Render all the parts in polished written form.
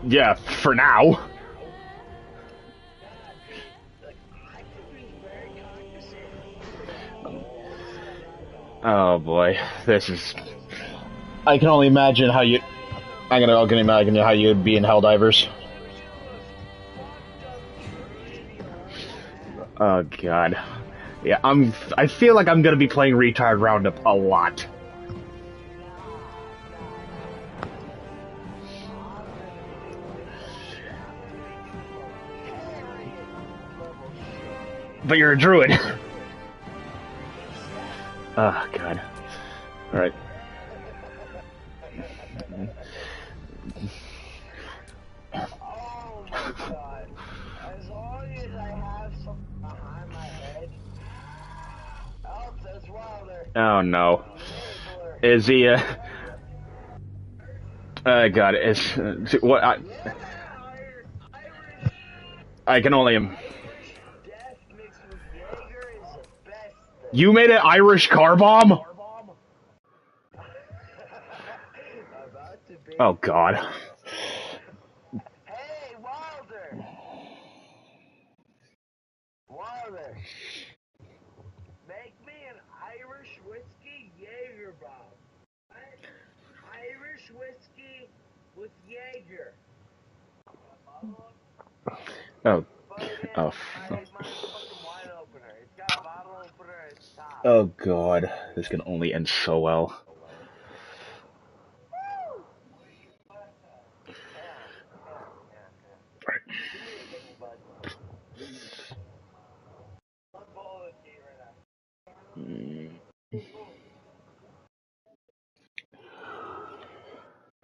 Yeah, for now. Oh boy, this is. I can only imagine how you. I can imagine how you'd be in Helldivers. Oh god. Yeah, I feel like I'm gonna be playing Retard Roundup a lot. But you're a druid. Oh god. Alright. Oh my god. As long as I have something behind my head. Oh, that's Wilder. Oh no. Is he, god, is, what, I can only, you made an Irish car bomb? Oh god. Hey, Wilder! Wilder! Make me an Irish whiskey Jaeger bomb. What? Irish whiskey with Jaeger. Oh. Oh. Oh god. This can only end so well.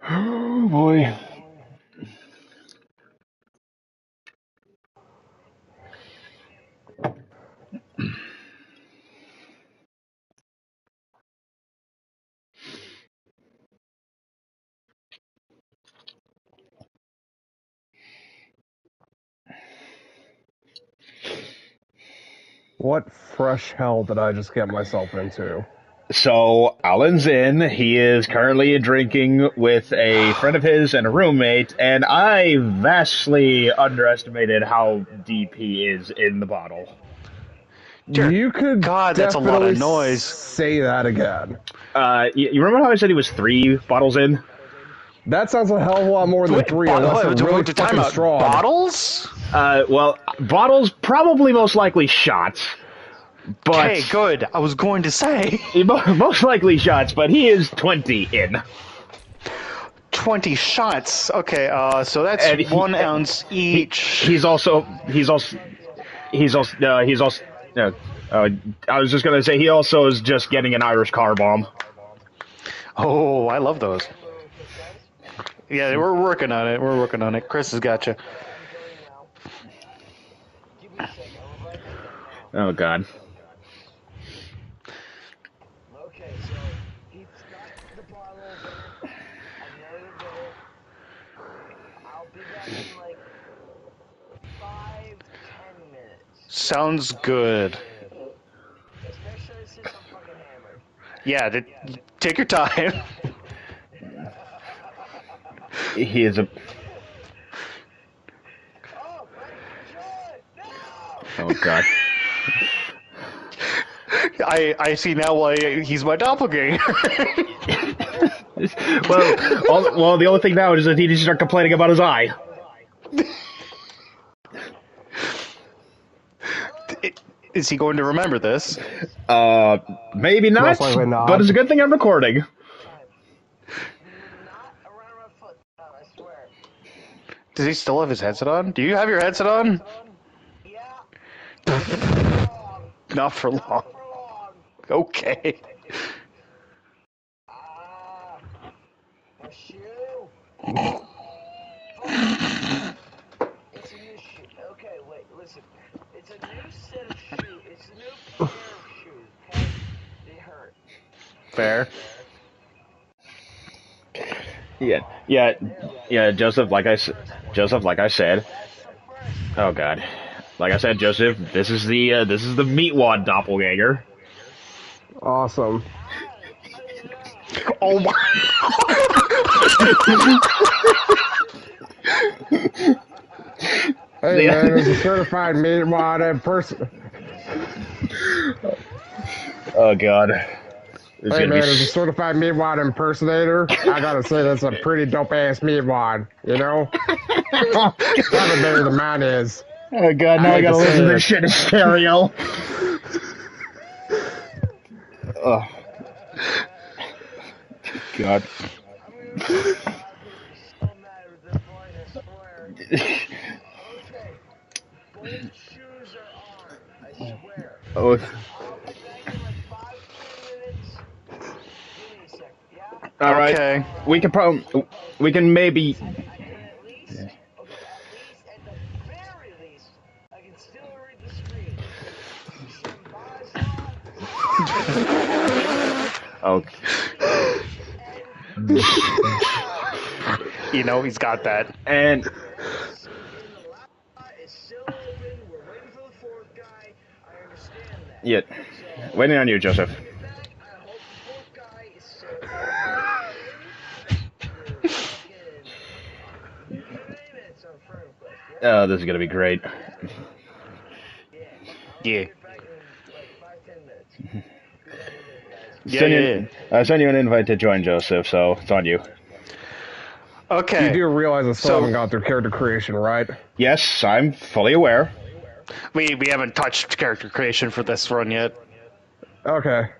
Oh boy. What fresh hell did I just get myself into? So, Alan's in. He is currently drinking with a friend of his and a roommate, and I vastly underestimated how deep he is in the bottle. Dear you could God, that's a lot of noise. Say that again. You remember how I said he was 3 bottles in? That sounds a hell of a lot more than 3. Unless they're really fucking strong. Bottles? Well, bottles, probably most likely shots. But okay, good. I was going to say. Most likely shots, but he is 20 in. 20 shots. Okay, so that's 1 ounce each. He's also. I was just gonna say he also is just getting an Irish car bomb. Oh, I love those. Yeah, we're working on it. We're working on it. Chris has got you. Oh God. Okay, so he's got the bottle opener. I've never did it. I'll be back in like 5-10 minutes. Sounds good. Especially since I'm fucking hammered. Yeah, take your time. He is a. Oh, no! Oh God. I see now why he's my doppelganger. well, the only thing now is that he needs to start complaining about his eye. Is he going to remember this? Maybe not, but it's a good thing I'm recording. Does he still have his headset on? Do you have your headset on? Yeah. Not for long. Okay. A shoe. It's a new shoe. Okay, wait, listen. It's a new set of shoes. It's a new pair of shoes, okay? They hurt. Fair. Yeah, Joseph, like I said. Oh God. Like I said, Joseph, this is the meatwad doppelganger. Awesome. Oh my! Hey man, there's a certified meatwad in person. Oh god. It's Hey gonna man, be as a certified meatwad impersonator, I gotta say that's a pretty dope ass meatwad, you know? Probably better than mine is. Oh god, now I hate gotta to listen say to it. this shit in stereo. Oh god. So mad with this point, I swear. Okay, both shoes are on. I swear. Oh, I'll be back in like 5-10 minutes. Give me a second, yeah? alright. Okay. We can probably we can maybe I can at least, okay, at least, at the very least, I can still read the screen. okay. You know, he's got that. And It's still open. We're waiting for the fourth guy. I understand that. yeah. So, Waiting on you, Joseph. get back. I hope the fourth guy is still in. Your name is on friend request, yeah? Oh, this is gonna be great. Yeah. Yeah. Get back in like 5-10 minutes. Be back in a minute, guys. Yeah. I sent you an invite to join, Joseph, so it's on you. Okay. You do realize I still So- haven't gone through character creation, right? Yes, I'm fully aware. We haven't touched character creation for this run yet. Okay.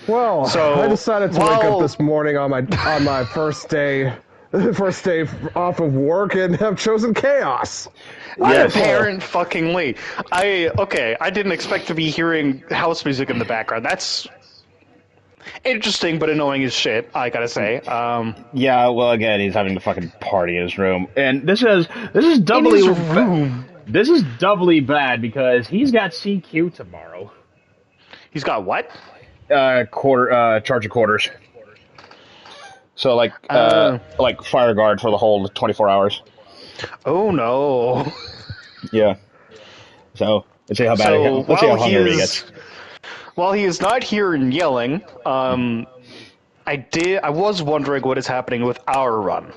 Well, So, I decided to wake up while- this morning on my first day off of work and have chosen chaos. Yes. Apparently. I didn't expect to be hearing house music in the background. That's interesting but annoying as shit, I gotta say. Yeah, well, again, he's having the fucking party in his room, and this is doubly In his room. This is doubly bad because he's got CQ tomorrow. He's got what? Charge of quarters. So like fire guard for the whole 24 hours. Oh no. Yeah. So let's see how bad. Let's see how hungry he gets. While he is not here and yelling, I was wondering what is happening with our run.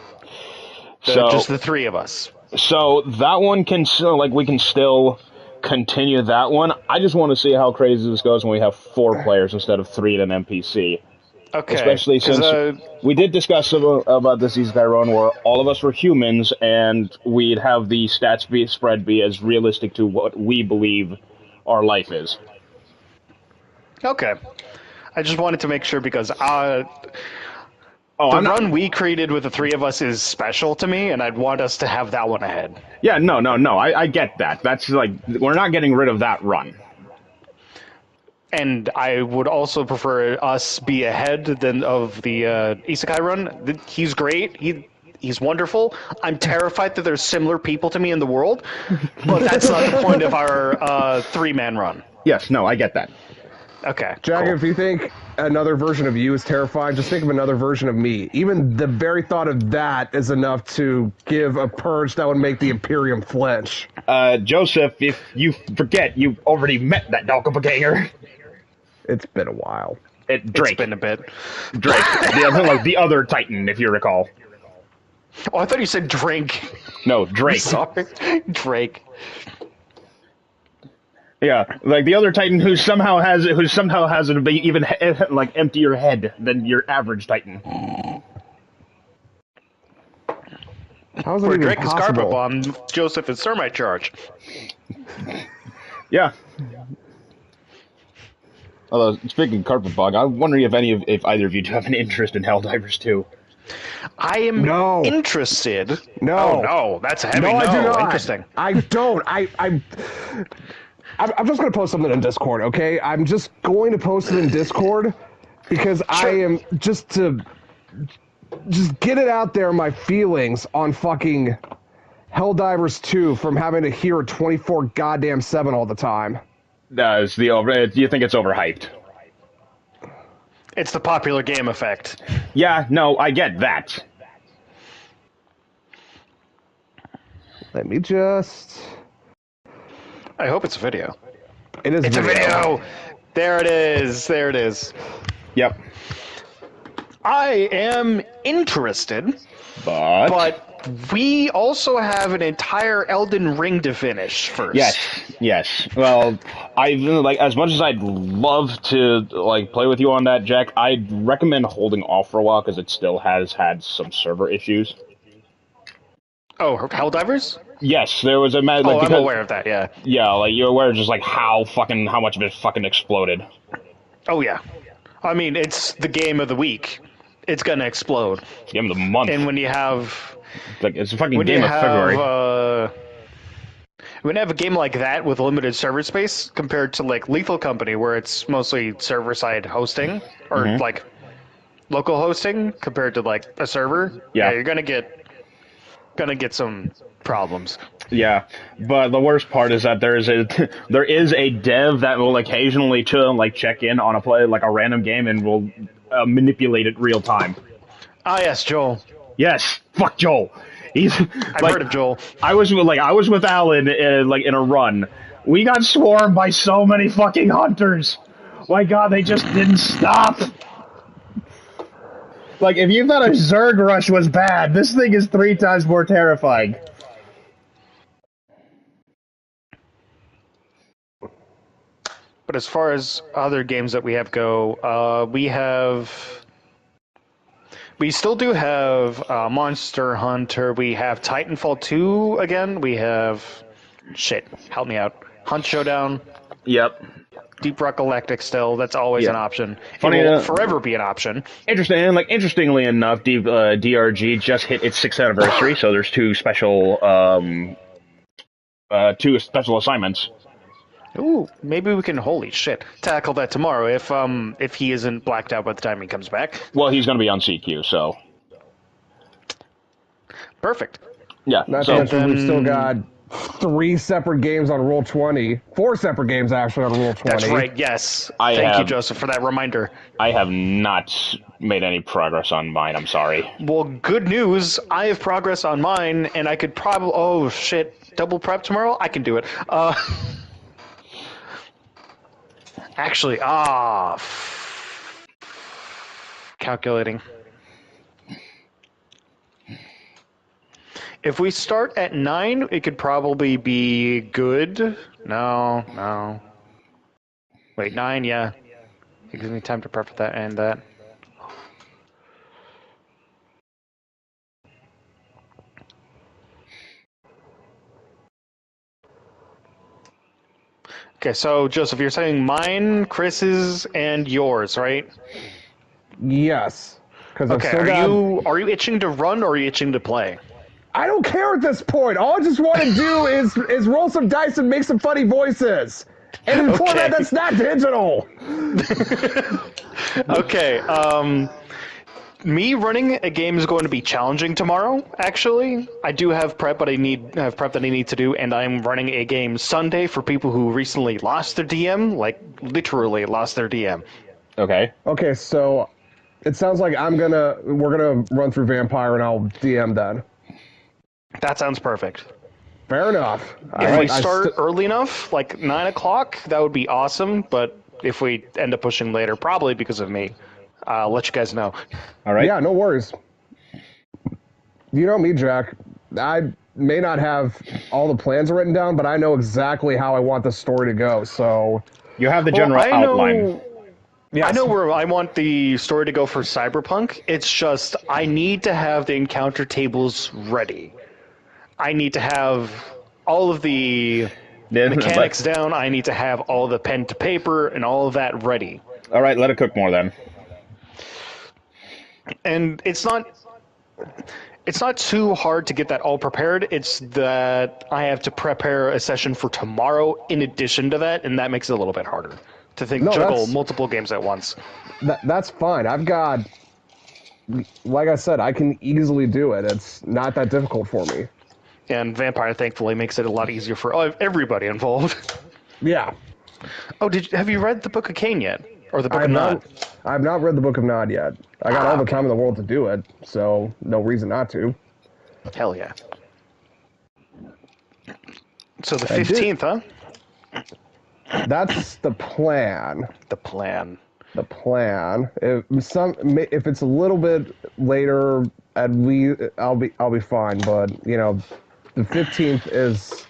Just the three of us. So that one can still, we can still continue that one. I just want to see how crazy this goes when we have 4 players instead of 3 in an NPC. Okay. Especially since we did discuss about this Isekai run where all of us were humans and we'd have the stats spread be as realistic to what we believe our life is. Okay. I just wanted to make sure because the run we created with the three of us is special to me, and I'd want us to have that one ahead. Yeah, no. I get that. That's we're not getting rid of that run. And I would also prefer us be ahead of the Isekai run. He's great. He's wonderful. I'm terrified that there's similar people to me in the world, but that's not the point of our 3-man run. Yes, no, I get that. Okay. Jack, cool. if you think another version of you is terrifying, just think of another version of me. Even the very thought of that is enough to give a purge that would make the Imperium flinch. Joseph, if you forget, you already met that doppelganger. It's been a while. Drake. It's been a bit. Drake. the other Titan, if you recall. Oh, I thought you said drink. No, Drake. Sorry. Drake. Yeah, the other Titan who somehow has an even emptier head than your average Titan. How is it Where even Drake is carpet possible? bomb, Joseph is thermite charge. Yeah. Although speaking of carpet bog, I'm wondering if either of you have an interest in Helldivers 2. I am No. interested. No. Oh no, that's a heavy no. I do not. Interesting. I don't. I'm just going to post something in Discord, okay? I'm just going to post it in Discord because I am just get it out there, my feelings on fucking Helldivers 2 from having to hear 24 goddamn 7 all the time. Do you think it's overhyped? It's the popular game effect. Yeah, no, I get that. Let me just... I hope it's a video. It is It's a video! There it is. There it is. Yep. I am interested, But but we also have an entire Elden Ring to finish first. Yes. Well, I like as much as I'd love to like play with you on that, Jack. I'd recommend holding off for a while because it still has had some server issues. Oh, Helldivers? Yes, there was a like Oh, I'm because aware of that. Yeah. yeah, like you're aware of just like how much of it fucking exploded. Oh yeah. I mean, it's the game of the week. It's gonna explode. It's the game of the month. And when you have Like it's a fucking game of February. When you have a game like that with limited server space compared to like Lethal Company, where it's mostly server-side hosting or like local hosting compared to like a server, Yeah. you're gonna get some problems. Yeah, but the worst part is that there is a dev that will occasionally check in on a random game and will manipulate it real time. Ah, yes, Joel. Yes, fuck Joel. I've heard of Joel. I was with Alan in a run. We got swarmed by so many fucking hunters. My God, they just didn't stop. Like, if you thought a Zerg rush was bad, this thing is 3 times more terrifying. But as far as other games that we have go, we still do have Monster Hunter. We have Titanfall 2 again. We have help me out. Hunt Showdown. Yep. Deep Rock Galactic still. That's always an option. Funny it will enough, forever be an option. Interestingly enough, DRG just hit its 6th anniversary, so there's 2 special assignments. Ooh, maybe we can tackle that tomorrow if he isn't blacked out by the time he comes back. Well, he's going to be on CQ, so perfect. Yeah. Not to mention we've still got 3 separate games on Roll20. 4 separate games actually on Roll20. That's right. Yes. Thank you, Joseph, for that reminder. I have not made any progress on mine. I'm sorry. Well, good news. I have progress on mine, and I could probably. Oh shit! Double prep tomorrow. I can do it. Actually, calculating. If we start at 9, it could probably be good. No. Wait, 9, yeah. It gives me time to prep for that and that. Okay, so Joseph, you're saying mine, Chris's, and yours, right? Yes. Okay, are you itching to run or are you itching to play? I don't care at this point. All I just want to do is roll some dice and make some funny voices. And before that's not digital. Okay, me running a game is going to be challenging tomorrow, actually. I do have prep, but I have prep that I need to do, and I'm running a game Sunday for people who recently lost their DM, like literally lost their DM. Okay. Okay, so it sounds like we're gonna run through Vampire and I'll DM then. That sounds perfect. Fair enough. If we start early enough, like 9 o'clock, that would be awesome, but if we end up pushing later, probably because of me, I'll let you guys know. All right. Yeah, no worries. You know me, Jack. I may not have all the plans written down, but I know exactly how I want the story to go, so... You have the general outline. Yes. I know where I want the story to go for Cyberpunk. It's just, I need to have the encounter tables ready. I need to have all of the mechanics down. I need to have all the pen to paper and all of that ready. All right, let it cook more then. And it's not too hard to get that all prepared. It's that I have to prepare a session for tomorrow in addition to that, and that makes it a little bit harder to juggle multiple games at once. That's fine. I've got, like I said, I can easily do it. It's not that difficult for me. And Vampire, thankfully, makes it a lot easier for everybody involved. Yeah. Oh, have you read the Book of Cain yet? Or the Book of Nod? I've not read the Book of Nod yet. I got all the time in the world to do it, so no reason not to. Hell yeah. So the 15th, huh? That's the plan. The plan. If it's a little bit later, I'll be fine. But you know, the 15th is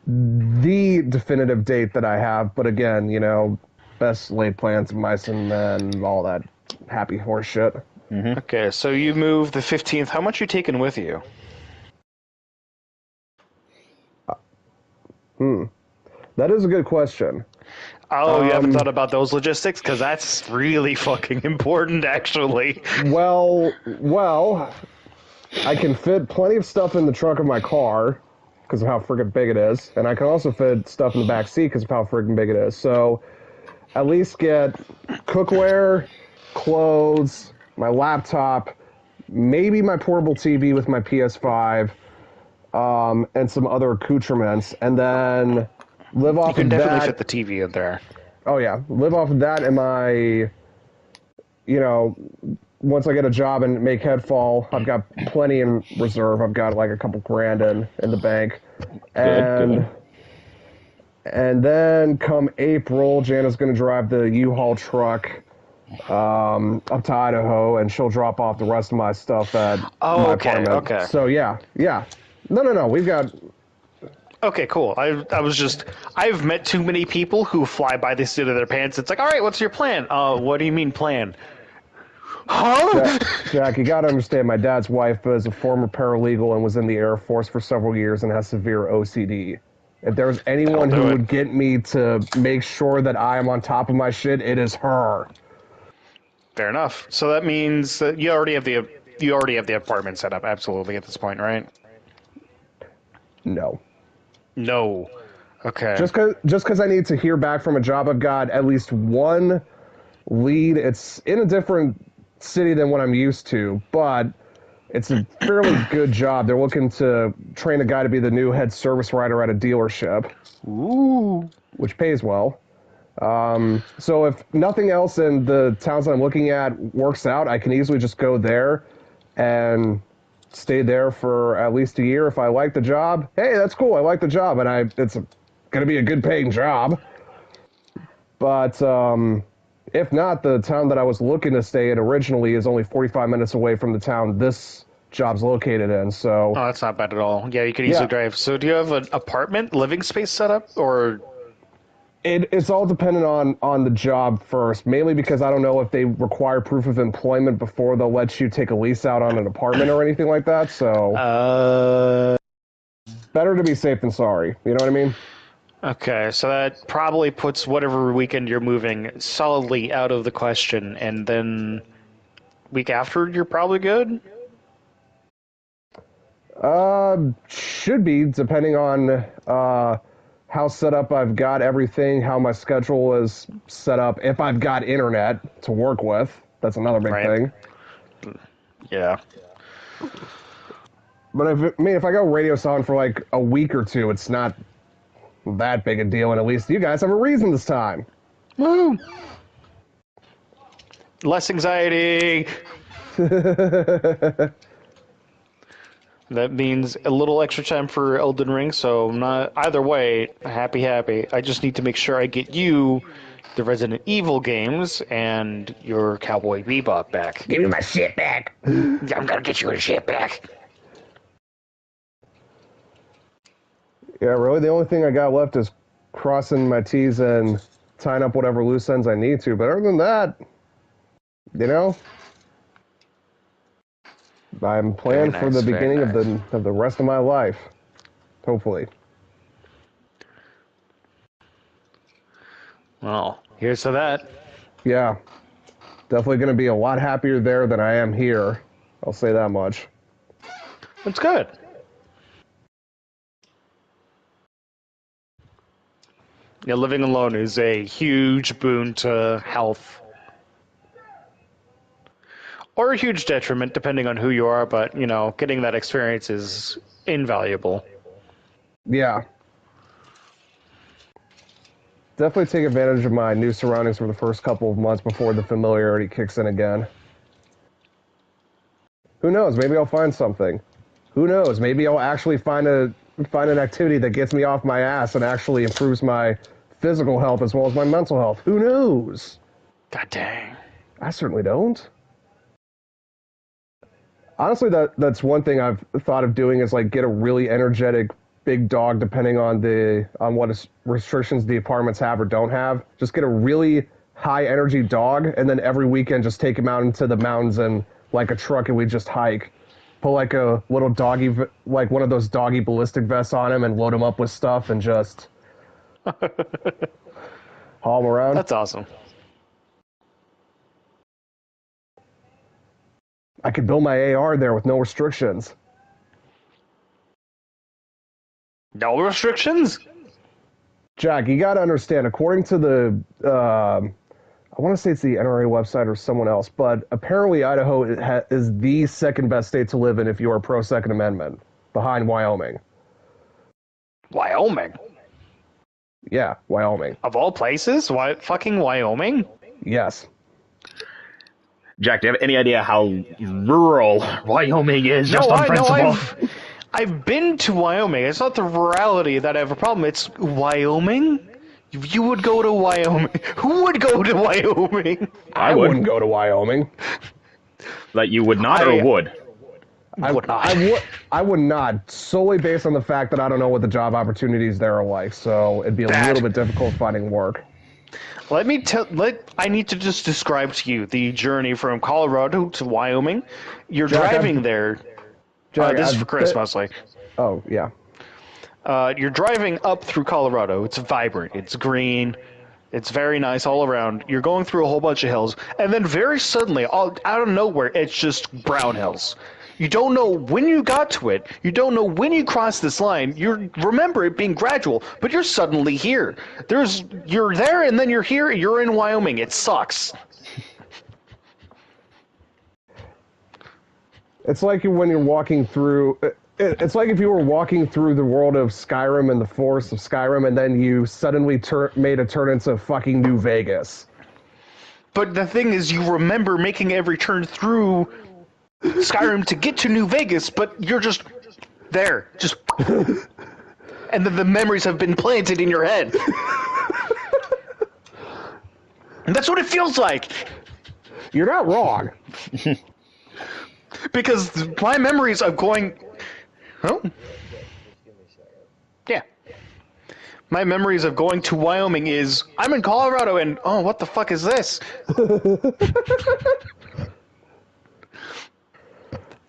the definitive date that I have. But again, you know, best laid plans of mice and all that happy horse shit. Okay, so you move the 15th. How much you taking with you? That is a good question. Oh, you haven't thought about those logistics? Because that's really fucking important, actually. Well, I can fit plenty of stuff in the trunk of my car because of how friggin' big it is, and I can also fit stuff in the back seat because of how friggin' big it is. So, at least get cookware, clothes, my laptop, maybe my portable TV with my PS5, and some other accoutrements, and then live off You can of definitely that. fit the TV in there. Oh yeah, live off of that and my, you know, once I get a job and make headfall, I've got plenty in reserve. I've got like a couple grand in the bank. Good. And then come April, Jana's going to drive the U-Haul truck up to Idaho, and she'll drop off the rest of my stuff at my apartment. Okay. So yeah. No, we've got... Okay, cool. I've met too many people who fly by the seat of their pants. It's like, all right, what's your plan? What do you mean plan? Huh? Jack, you gotta understand, my dad's wife is a former paralegal and was in the Air Force for several years and has severe OCD. If there was anyone who would get me to make sure that I am on top of my shit, it is her. Fair enough. So that means that you already have the apartment set up, absolutely, at this point, right? No. No. Okay. Just because I need to hear back from a job, I've got at least one lead. It's in a different city than what I'm used to, but it's a fairly good job. They're looking to train a guy to be the new head service writer at a dealership. Ooh. Which pays well. So if nothing else in the towns that I'm looking at works out, I can easily just go there and stay there for at least a year. If I like the job, hey, that's cool. I like the job, and it's going to be a good paying job. But if not, the town that I was looking to stay in originally is only 45 minutes away from the town this job's located in. So Oh, that's not bad at all. Yeah, you could easily drive. So do you have an apartment living space set up, or... It's all dependent on the job first, mainly because I don't know if they require proof of employment before they'll let you take a lease out on an apartment or anything like that, so... Better to be safe than sorry, you know what I mean? Okay, so that probably puts whatever weekend you're moving solidly out of the question, and then week after you're probably good? Should be, depending on how set up I've got everything, how my schedule is set up, if I've got internet to work with. That's another big thing. Yeah. But if I go radio silent for like a week or two, it's not that big a deal, and at least you guys have a reason this time. Woo! Less anxiety! That means a little extra time for Elden Ring, so I'm not... Either way, happy. I just need to make sure I get you the Resident Evil games and your Cowboy Bebop back. Give me my shit back! I'm gonna get you your shit back! Yeah, really, the only thing I got left is crossing my T's and tying up whatever loose ends I need to, but other than that, you know... I'm planning for the beginning of the rest of my life. Hopefully. Well, here's to that. Yeah. Definitely going to be a lot happier there than I am here. I'll say that much. That's good. Yeah, living alone is a huge boon to health. Or a huge detriment, depending on who you are, but, you know, getting that experience is invaluable. Yeah. Definitely take advantage of my new surroundings for the first couple of months before the familiarity kicks in again. Who knows? Maybe I'll find something. Who knows? Maybe I'll actually find an activity that gets me off my ass and actually improves my physical health as well as my mental health. Who knows? God dang. I certainly don't. Honestly, that's one thing I've thought of doing is like get a really energetic big dog, depending on what restrictions the apartments have or don't have. Just get a really high energy dog, and then every weekend just take him out into the mountains and like a truck, and we just hike. Put like a little doggy, like one of those doggy ballistic vests on him, and load him up with stuff, and just haul him around. That's awesome. I could build my AR there with no restrictions. No restrictions? Jack, you got to understand, according to the, I want to say it's the NRA website or someone else, but apparently Idaho is the second best state to live in if you are pro Second Amendment, behind Wyoming. Wyoming? Yeah, Wyoming. Of all places? Why fucking Wyoming? Yes. Jack, do you have any idea how rural Wyoming is? Just on principle. I've been to Wyoming. It's not the rurality that I have a problem. It's Wyoming? You would go to Wyoming. Who would go to Wyoming? I wouldn't go to Wyoming. Like, you would not or would? I would not. I would not, solely based on the fact that I don't know what the job opportunities there are like, so it'd be a little bit difficult finding work. I need to just describe to you the journey from Colorado to Wyoming. You're driving there. This is for Chris, mostly. Oh, yeah. You're driving up through Colorado. It's vibrant. It's green. It's very nice all around. You're going through a whole bunch of hills. And then very suddenly, out of nowhere, it's just brown hills. You don't know when you got to it. You don't know when you crossed this line. You remember it being gradual, but you're suddenly here. You're there, and then you're here. You're in Wyoming. It sucks. It's like when you're walking through. It's like if you were walking through the world of Skyrim and the forests of Skyrim, and then you suddenly made a turn into fucking New Vegas. But the thing is, you remember making every turn through Skyrim to get to New Vegas, but you're just there, just, and then the memories have been planted in your head. And that's what it feels like. You're not wrong. Because my memories of going, yeah. My memories of going to Wyoming is, I'm in Colorado and, oh, what the fuck is this?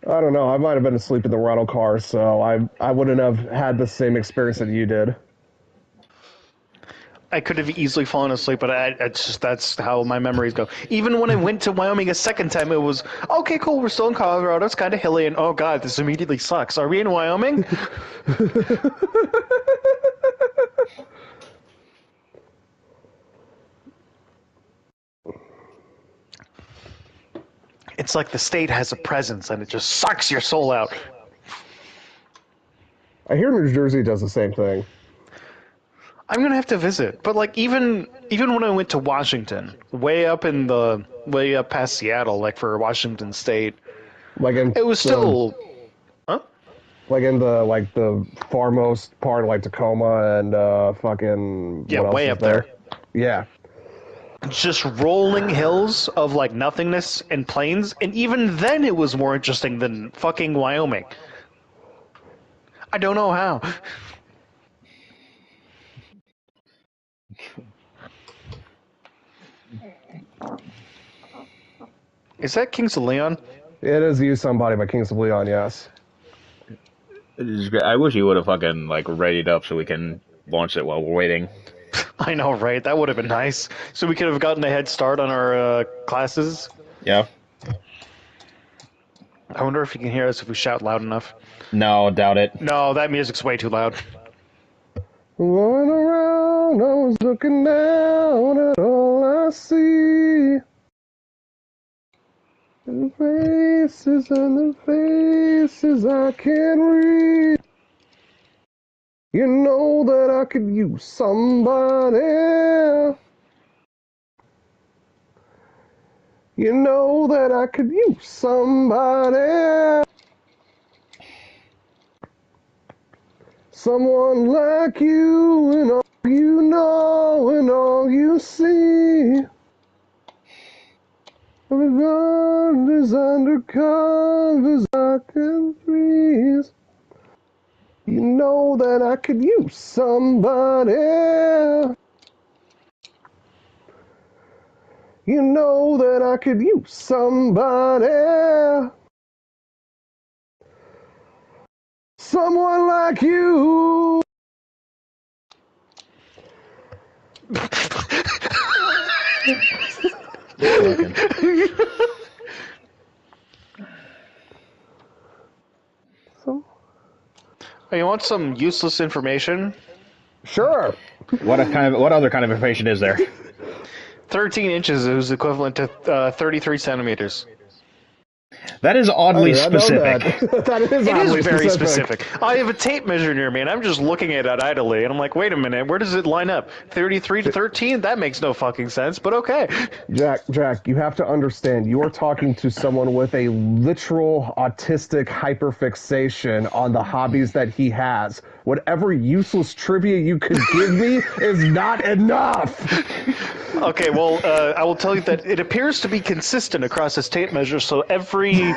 I don't know. I might have been asleep in the rental car, so I wouldn't have had the same experience that you did. I could have easily fallen asleep, but that's how my memories go. Even when I went to Wyoming a second time, it was, okay, cool, we're still in Colorado, it's kind of hilly, and oh god, this immediately sucks. Are we in Wyoming? It's like the state has a presence, and it just sucks your soul out. I hear New Jersey does the same thing. I'm gonna have to visit, but like even when I went to Washington, way up past Seattle, like for Washington State, it was still, like in the farmost part, like Tacoma and fucking way up there. Yeah, just rolling hills of like nothingness and plains, and even then it was more interesting than fucking Wyoming. I don't know how. Is that Kings of Leon? It is You Somebody by Kings of Leon, yes. I wish you would have fucking like readied up so we can launch it while we're waiting. I know, right? That would have been nice. So we could have gotten a head start on our classes. Yeah. I wonder if you can hear us if we shout loud enough. No, doubt it. No, that music's way too loud. Going around, I was looking down at all I see. The faces and the faces I can't read. You know that I could use somebody. You know that I could use somebody. Someone like you and all you know and all you see. Regardless Trees under covers I can breathe. You know that I could use somebody. You know that I could use somebody. Someone like you. You want some useless information? Sure. What other kind of information is there? 13 inches is equivalent to 33 centimeters. That is oddly I know specific. that is It oddly is very specific. I have a tape measure near me, and I'm just looking at it idly, and I'm like, wait a minute, where does it line up? 33 to 13? That makes no fucking sense, but okay. Jack, you have to understand, you are talking to someone with a literal autistic hyperfixation on the hobbies that he has. Whatever useless trivia you could give me is not enough. Okay, well, I will tell you that it appears to be consistent across this tape measure, so every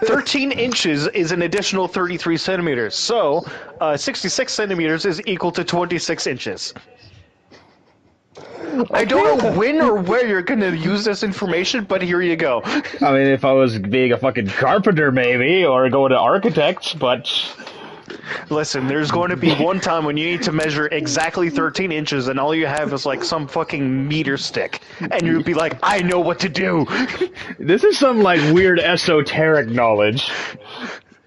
13 inches is an additional 33 centimeters. So, 66 centimeters is equal to 26 inches. I don't know when or where you're going to use this information, but here you go. I mean, if I was being a fucking carpenter, maybe, or going to architects, but... Listen, there's going to be one time when you need to measure exactly 13 inches and all you have is like some fucking meter stick. And you'll be like, I know what to do. This is some, like, weird esoteric knowledge.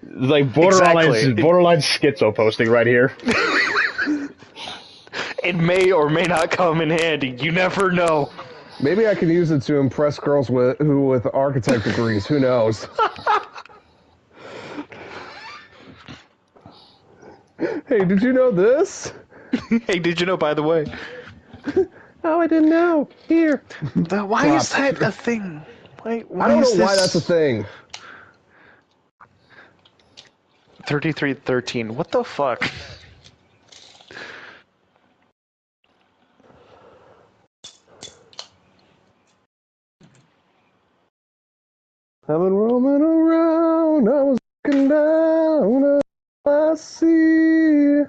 Like, borderline schizo posting right here. It may or may not come in handy. You never know. Maybe I can use it to impress girls with architect degrees. Who knows? Hey, did you know this? Hey, did you know, by the way? Oh, I didn't know. Here. Why is that a thing? Why I don't know is why this that's a thing. 3313. What the fuck? I've been roaming around, I was looking down, I see.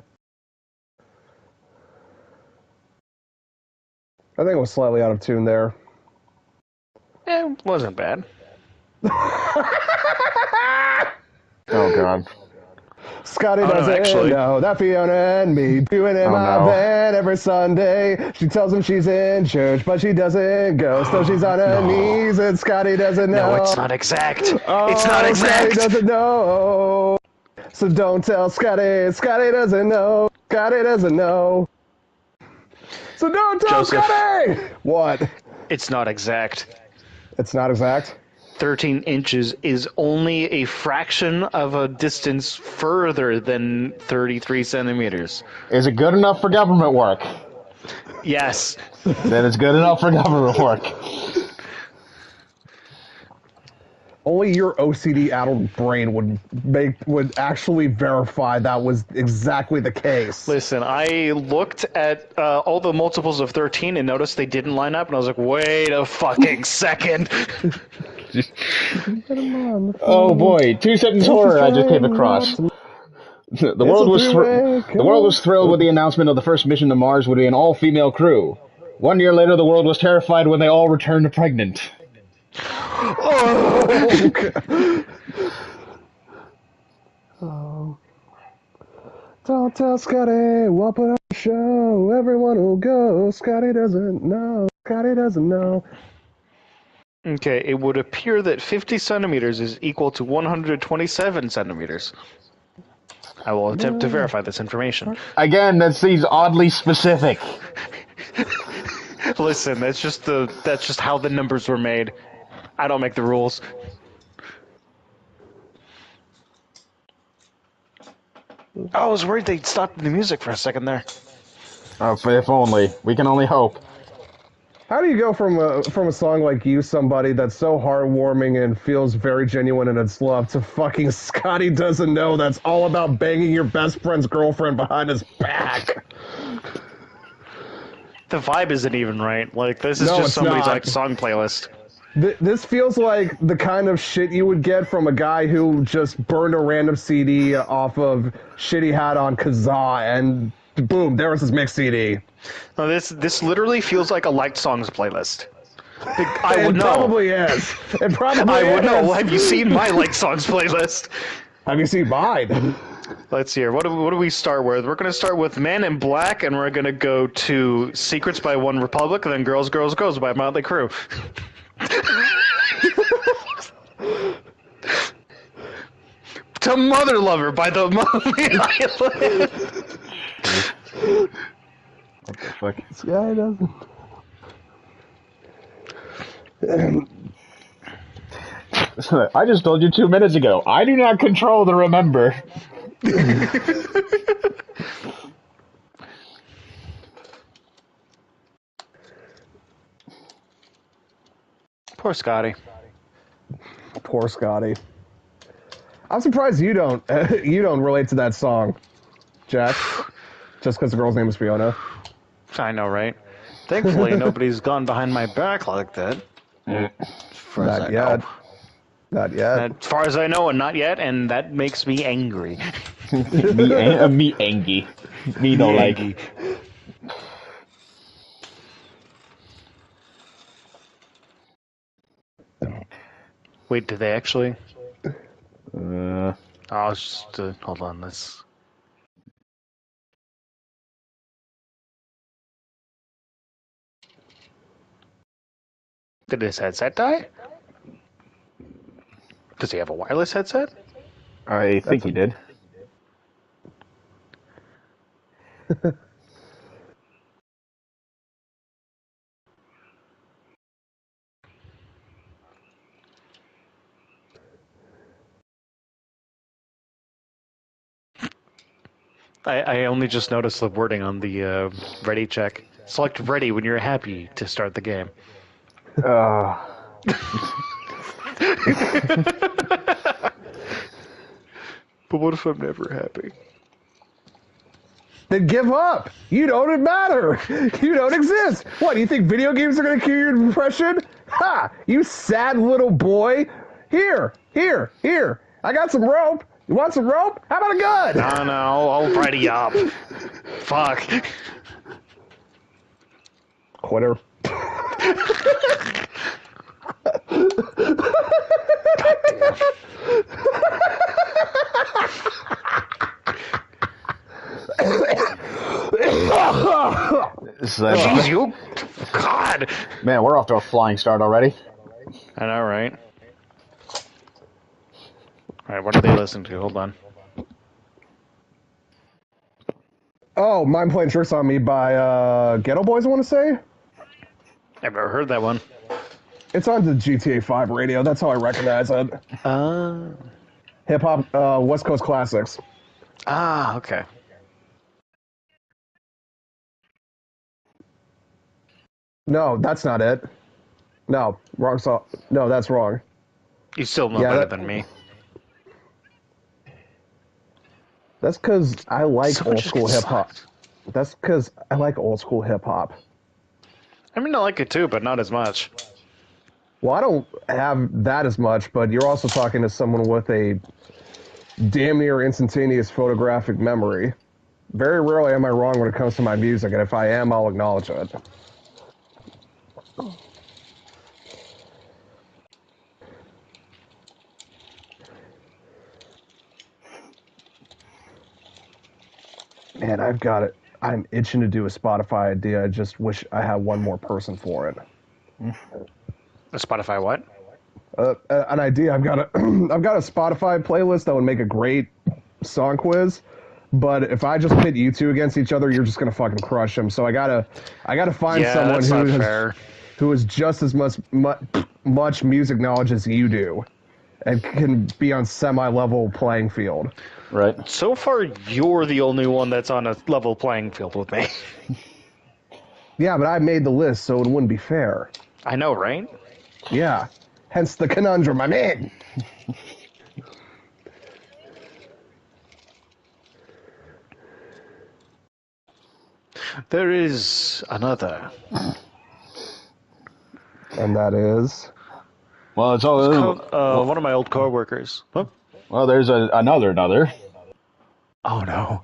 I think it was slightly out of tune there. It wasn't bad. Oh, God. Scotty no, doesn't actually. know that Fiona and me doing in my van every Sunday. She tells him she's in church, but she doesn't go. So she's on her knees, and Scotty doesn't know. No, it's not exact. Oh, It's not exact. Scotty doesn't know. So don't tell Scotty. Scotty doesn't know. Scotty doesn't know. So don't tell Joseph. Scotty. What? It's not exact. It's not exact. 13 inches is only a fraction of a distance further than 33 centimeters. Is it good enough for government work? Yes. Then it's good enough for government work. Only your OCD-addled brain would actually verify that was exactly the case. Listen, I looked at all the multiples of 13 and noticed they didn't line up, and I was like, wait a fucking second. Oh boy, two-sentence horror I just came across. The world was thrilled with the announcement of the first mission to Mars would be an all-female crew. 1 year later, the world was terrified when they all returned pregnant. Oh. Don't tell Scotty, we'll put on a show, everyone will go. Scotty doesn't know. Scotty doesn't know. Okay, it would appear that 50 centimeters is equal to 127 centimeters. I will attempt to verify this information. Again, that seems oddly specific. Listen, that's just how the numbers were made. I don't make the rules. I was worried they'd stopped the music for a second there. Oh, if only. We can only hope. How do you go from a song like You Somebody that's so heartwarming and feels very genuine in its love to fucking Scotty Doesn't Know that's all about banging your best friend's girlfriend behind his back? The vibe isn't even right. Like, this is No, just it's somebody's not. like song playlist. This feels like the kind of shit you would get from a guy who just burned a random CD off of shit he had on Kazaa, and boom, there was his mix CD. No, this literally feels like a liked songs playlist. I would It know. probably is. It probably I would is. know. Have you seen my liked songs playlist? Have you seen mine? Let's see here. What do we start with? We're going to start with Man in Black, and we're going to go to Secrets by One Republic, and then Girls, Girls, Girls by Motley Crue. To Mother Lover by the Lonely Island. What the fuck? This guy doesn't. I just told you 2 minutes ago. I do not control the remember. Poor Scotty. Poor Scotty. I'm surprised you don't relate to that song, Jack. Just because the girl's name is Fiona. I know, right? Thankfully, nobody's gone behind my back like that. Not yet. Not yet. As far as I know, and not yet, and that makes me angry. Me angry. Me no like. Wait, did they actually? Uh, I'll just hold on. This. Did his headset die? Does he have a wireless headset? I think he did. I only just noticed the wording on the ready check. Select ready when you're happy to start the game. Uh, But what if I'm never happy? Then give up. You don't matter. You don't exist. What, do you think video games are going to cure your depression? Ha! You sad little boy. Here. I got some rope. You want some rope? How about a gun? No, I'll ready up. Fuck. Quitter. Jeez, you. God. Man, we're off to a flying start already. I know, right? Alright, what are they listening to? Hold on. Oh, Mind Playing Tricks on Me by Ghetto Boys, I want to say? I've never heard that one. It's on the GTA 5 radio. That's how I recognize it. Hip-hop, West Coast Classics. Okay. No, that's not it. No, wrong song. No, that's wrong. You still know Yeah, better that- than me. That's because I like Someone old just school gets hip hop. That's because I like old school hip hop. I mean, I like it too, but not as much. Well, I don't have that as much, but you're also talking to someone with a damn near instantaneous photographic memory. Very rarely am I wrong when it comes to my music, and if I am, I'll acknowledge it. Man, I've got it. I'm itching to do a Spotify idea. I just wish I had one more person for it. A Spotify what? An idea. I've got a I've got a Spotify playlist that would make a great song quiz. But if I just pit you two against each other, you're just gonna fucking crush them. So I gotta find Yeah, someone that's who not has, fair. who has just as much music knowledge as you do, and can be on semi-level playing field. Right. So far, you're the only one that's on a level playing field with me. Yeah, but I made the list, so it wouldn't be fair. I know, right? Yeah, hence the conundrum I'm in. There is another. And that is Well, it's all. One of my old coworkers. Huh? Well, there's another. Oh no!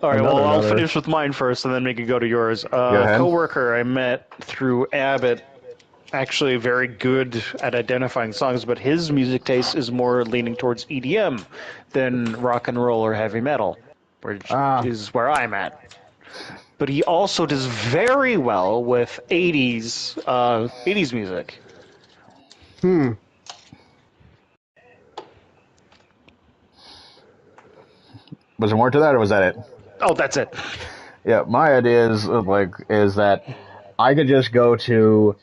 All right, Another. I'll finish with mine first, and then we can go to yours. Go ahead. Coworker I met through Abbott, actually very good at identifying songs, but his music taste is more leaning towards EDM than rock and roll or heavy metal, which is where I'm at. But he also does very well with 80s music. Was there more to that, or was that it? Oh, that's it. Yeah, my idea is that I could just go to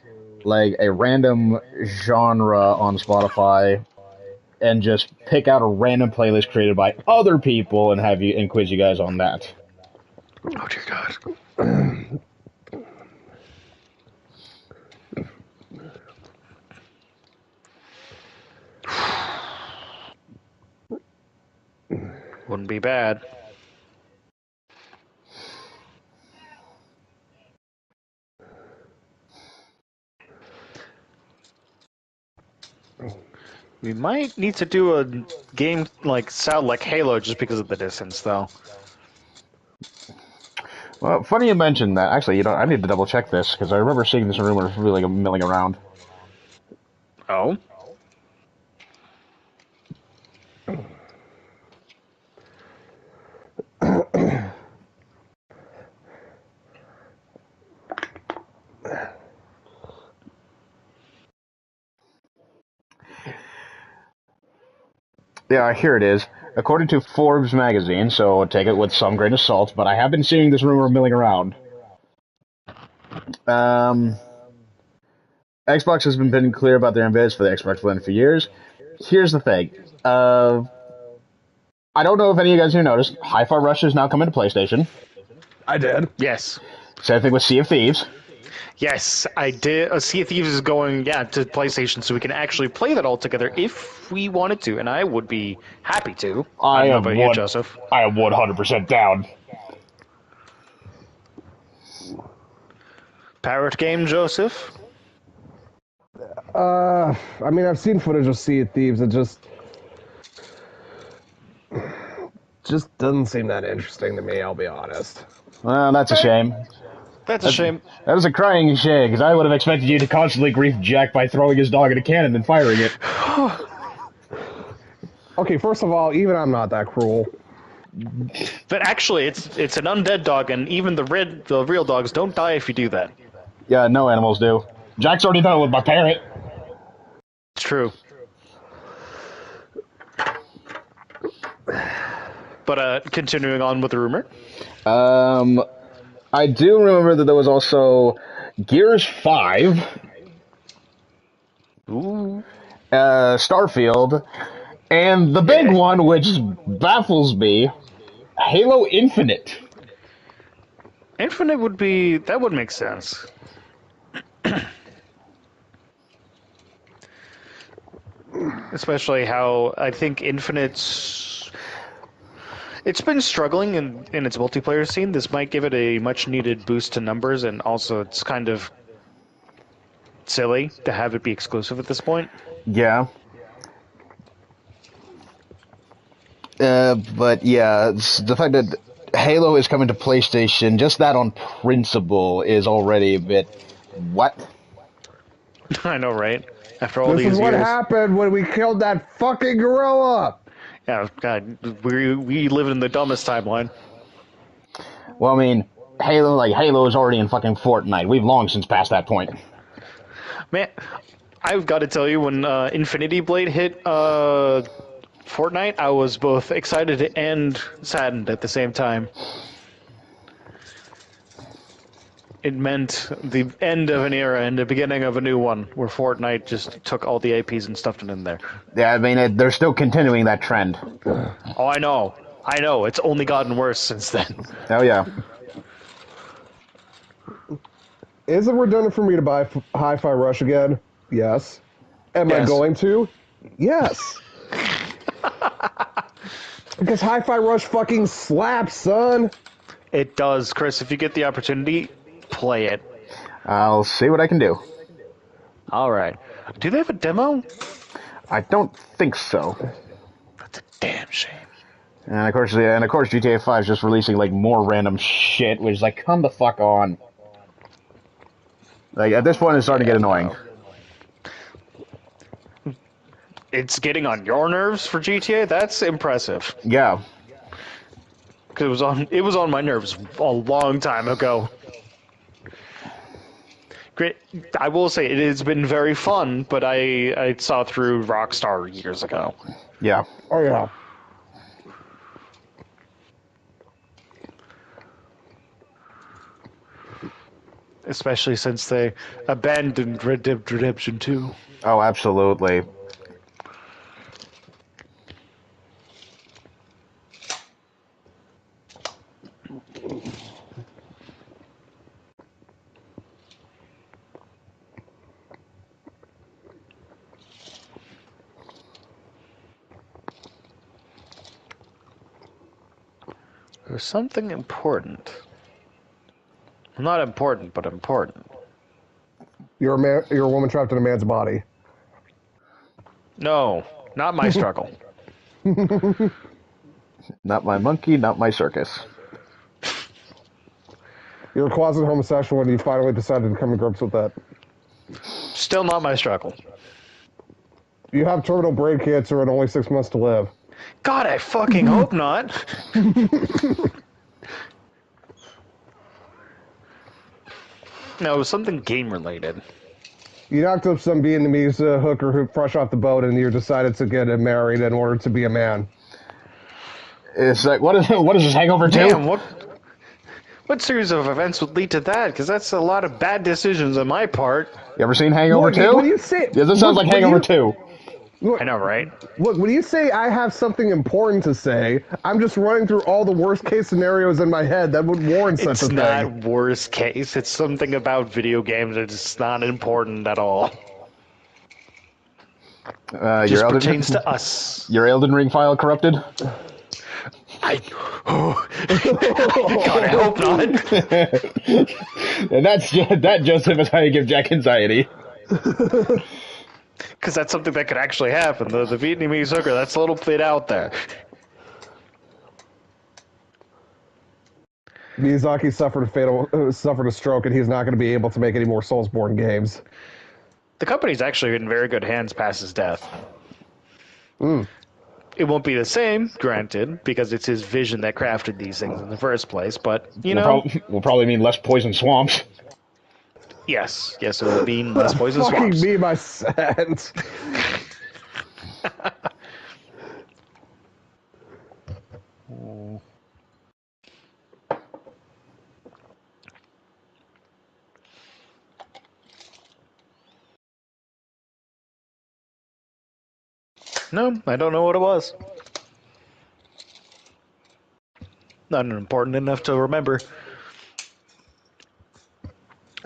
like a random genre on Spotify and just pick out a random playlist created by other people and have you and quiz you guys on that. Oh dear God. Wouldn't be bad. We might need to do a game like sound like Halo just because of the distance, though. Well, funny you mentioned that. Actually, I need to double check this because I remember seeing this rumor really milling around. Oh? Yeah, here it is. According to Forbes magazine, so take it with some grain of salt, but I have been seeing this rumor milling around. Xbox has been clear about their ambitions for the Xbox One for years. Here's the thing. I don't know if any of you guys have noticed, Hi-Fi Rush is now coming to PlayStation. I did. Yes. Same thing with Sea of Thieves. Yes, I did. Sea of Thieves is going, to PlayStation, so we can actually play that all together if we wanted to, and I would be happy to. I don't know about you, Joseph. I am 100% down. Parrot game, Joseph? I mean, I've seen footage of Sea of Thieves. It just doesn't seem that interesting to me, I'll be honest. Well, that's a shame. That's a shame. That was a crying shame, because I would have expected you to constantly grief Jack by throwing his dog in a cannon and firing it. Okay, first of all, even I'm not that cruel. But actually, it's an undead dog, and even the real dogs don't die if you do that. Yeah, no animals do. Jack's already done it with my parrot. It's true. But continuing on with the rumor. I do remember that there was also Gears 5, Ooh. Starfield, and the big one, which baffles me, Halo Infinite. Infinite would make sense. Especially how I think Infinite's... It's been struggling in its multiplayer scene. This might give it a much-needed boost to numbers, and also it's kind of silly to have it be exclusive at this point. Yeah. But yeah, the fact that Halo is coming to PlayStation, just that on principle is already a bit... What? I know, right? After all This these is what years. happened when we killed that fucking gorilla! Yeah, God, we live in the dumbest timeline. Well, I mean, Halo is already in fucking Fortnite. We've long since passed that point. Man, I've got to tell you, when Infinity Blade hit Fortnite, I was both excited and saddened at the same time. It meant the end of an era and the beginning of a new one, where Fortnite just took all the APs and stuffed it in there. Yeah, I mean, they're still continuing that trend. Oh, I know. It's only gotten worse since then. Oh, yeah. Is it redundant for me to buy Hi-Fi Rush again? Yes. Am I Yes. going to? Yes. Because Hi-Fi Rush fucking slaps, son. It does, Chris. If you get the opportunity, play it. I'll see what I can do. All right. Do they have a demo? I don't think so. That's a damn shame. And of course, GTA 5 is just releasing like more random shit, which is like, come the fuck on. Like at this point, it's starting to get annoying. No. It's getting on your nerves for GTA. That's impressive. Yeah, Because it was on my nerves a long time ago. Great. I will say it has been very fun, but I saw through Rockstar years ago. yeah. Oh yeah. Especially since they abandoned Red Dead Redemption 2. Oh, absolutely. There's something important. Not important, but important. You're a man. You're a woman trapped in a man's body. No, not my struggle. Not my monkey, not my circus. You're a closet homosexual, and you finally decided to come to grips with that. Still not my struggle. You have terminal brain cancer and only 6 months to live. God, I fucking hope not. No, it was something game related. You knocked up some Vietnamese hooker who fresh off the boat, and you decided to get married in order to be a man. It's like, what is this, Hangover 2? Damn, what series of events would lead to that? Because that's a lot of bad decisions on my part. You ever seen Hangover Look, 2? when you say- Yeah, this sounds look, like when Hangover you- 2. Look, I know, right? Look, when you say I have something important to say, I'm just running through all the worst case scenarios in my head that would warrant such It's a not thing. worst case. It's something about video games that's not important at all. Your Just Elden, pertains to us. your Elden Ring file corrupted? God, I hope not. And that, Joseph, is how you give Jack anxiety. Because that's something that could actually happen. The Vietnamese hooker, that's a little bit out there. Miyazaki suffered a stroke, and he's not going to be able to make any more Soulsborne games. The company's actually in very good hands past his death. It won't be the same, granted, because it's his vision that crafted these things in the first place, but, Will probably mean less poison swamps. Yes, it will mean less poison Fucking swamps. me, my sense. No, I don't know what it was. Not important enough to remember.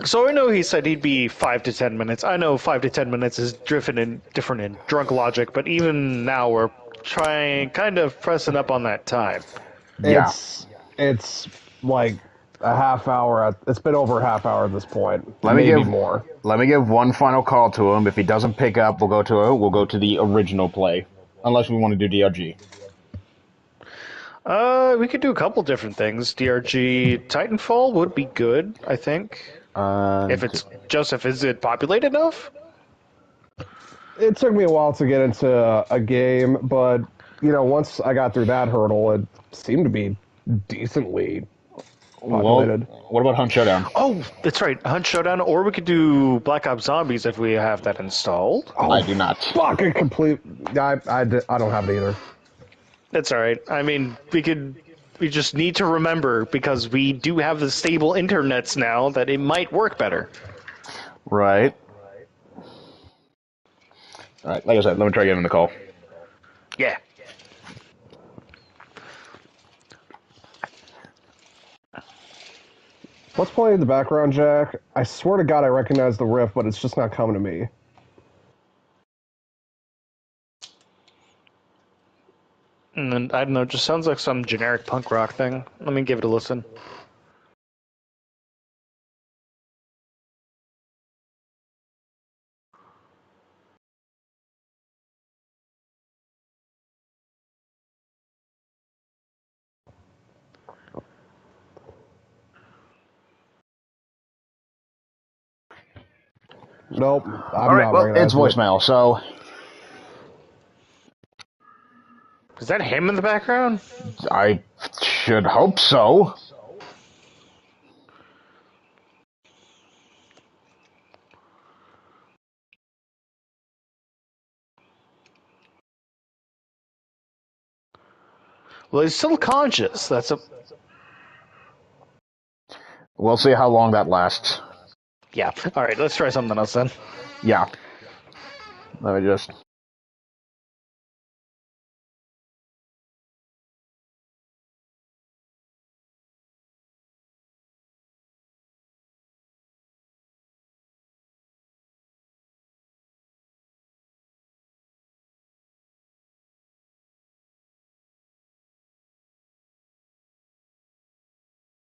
So I know he said he'd be 5 to 10 minutes. I know 5 to 10 minutes is different in drunk logic, but even now we're kind of pressing up on that time. Yeah. It's like a half hour. It's been over a half hour at this point. Let me Maybe give more. Let me give one final call to him. If he doesn't pick up, we'll go to the original play, unless we want to do DRG. We could do a couple different things. DRG Titanfall would be good, I think. If it's Joseph, is it populated enough? It took me a while to get into a game, but once I got through that hurdle, it seemed to be decently populated. Well, what about Hunt Showdown? Oh, that's right, Hunt Showdown, or we could do Black Ops Zombies if we have that installed. Oh, I do not. Fucking complete. I don't have it either. That's all right. I mean, we just need to remember, because we do have the stable internets now, that it might work better. Right. All right. Like I said, let me try getting the call. Yeah. What's playing in the background, Jack? I swear to God I recognize the riff, but it's just not coming to me. And then, I don't know, it just sounds like some generic punk rock thing. Let me give it a listen. Nope. I'm All right, not well, it's recognizing it. voicemail, so Is that him in the background? I should hope so. Well, he's still conscious. That's a... We'll see how long that lasts. Yeah. All right, let's try something else then. Yeah. Let me just